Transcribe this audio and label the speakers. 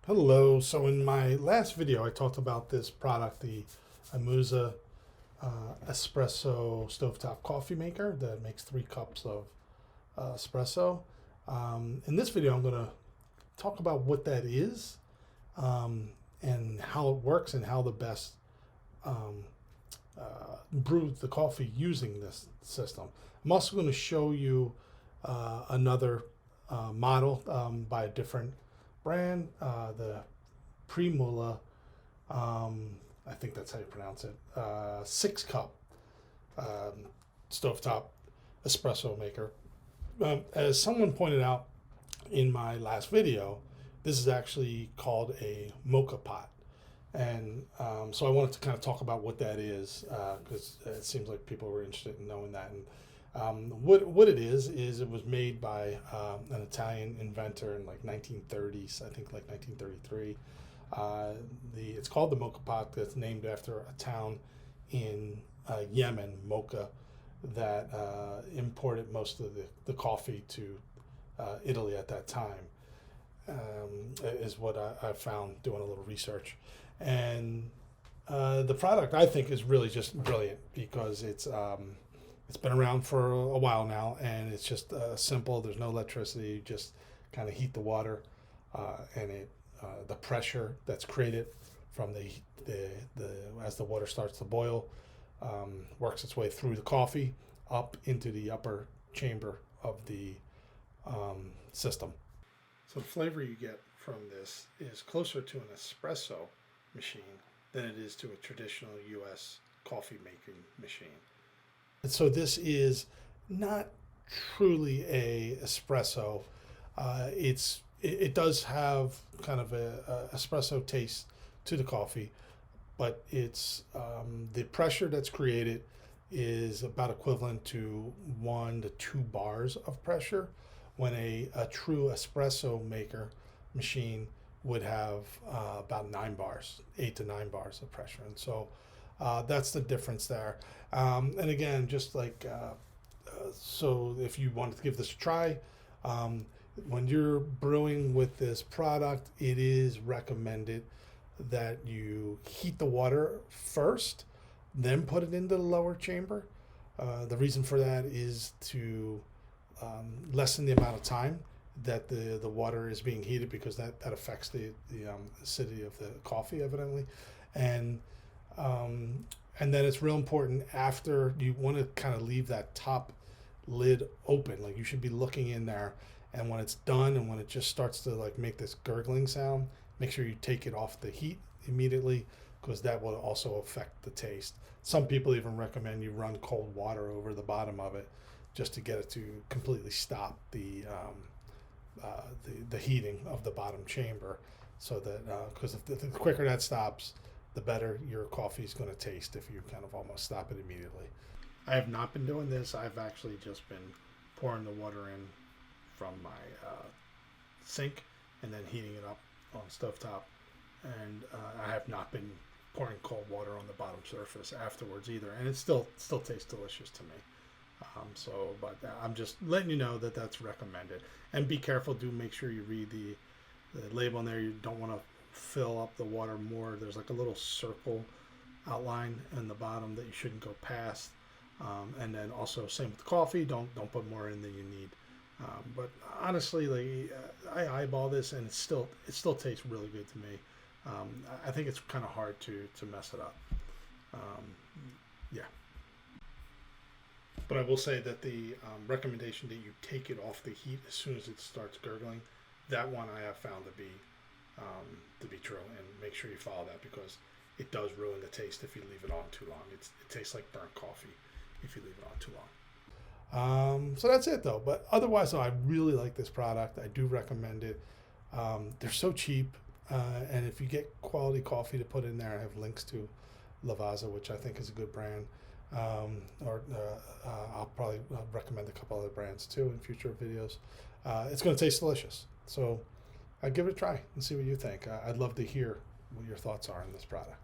Speaker 1: Hello. So in my last video, I talked about this product, the Amusa espresso stovetop coffee maker that makes 3 cups of espresso. In this video, I'm going to talk about what that is and how it works and how the best um, brew the coffee using this system. I'm also going to show you another model by a different brand, the Primula, I think that's how you pronounce it, 6-cup stovetop espresso maker. As someone pointed out in my last video, this is actually called a Moka Pot. And so I wanted to kind of talk about what that is, because it seems like people were interested in knowing that. And what it is it was made by an Italian inventor in like 1930s, I think like 1933. It's called the Moka Pot. That's named after a town in Yemen, Moka, that imported most of the coffee to Italy at that time. Is what I found doing a little research. And the product, I think, is really just brilliant because it's been around for a while now, and it's just simple. There's no electricity. You just kind of heat the water, and the pressure that's created from the as the water starts to boil works its way through the coffee up into the upper chamber of the system. So the flavor you get from this is closer to an espresso machine than it is to a traditional U.S. coffee making machine. And so this is not truly a espresso. It does have kind of a espresso taste to the coffee, but it's the pressure that's created is about equivalent to 1 to 2 bars of pressure, when a true espresso maker machine would have about 9 bars, 8 to 9 bars of pressure. And so that's the difference there. And again, just like, so if you wanted to give this a try, when you're brewing with this product, it is recommended that you heat the water first, then put it into the lower chamber. The reason for that is to lessen the amount of time that the water is being heated, because that affects the acidity of the coffee, evidently. And then it's real important, after you want to kind of leave that top lid open. Like, you should be looking in there, and when it's done and when it just starts to like make this gurgling sound, make sure you take it off the heat immediately, because that will also affect the taste. Some people even recommend you run cold water over the bottom of it just to get it to completely stop the heating of the bottom chamber, so that because the quicker that stops, the better your coffee is going to taste if you kind of almost stop it immediately. I have not been doing this. I've actually just been pouring the water in from my sink and then heating it up on stovetop, and I have not been pouring cold water on the bottom surface afterwards either, and it still tastes delicious to me. But I'm just letting you know that that's recommended. And be careful. Do make sure you read the label on there. You don't want to fill up the water more. There's like a little circle outline in the bottom that you shouldn't go past. And then also same with the coffee. Don't put more in than you need. But honestly, like, I eyeball this, and it still tastes really good to me. I think it's kind of hard to mess it up. Yeah. But I will say that the recommendation that you take it off the heat as soon as it starts gurgling, that one I have found to be true, and make sure you follow that, because it does ruin the taste if you leave it on too long. It tastes like burnt coffee if you leave it on too long. So that's it though. But otherwise, though, I really like this product. I do recommend it. They're so cheap, and if you get quality coffee to put in there, I have links to Lavazza, which I think is a good brand. I'll probably recommend a couple other brands too in future videos. It's going to taste delicious, so I'd give it a try and see what you think. I'd love to hear what your thoughts are on this product.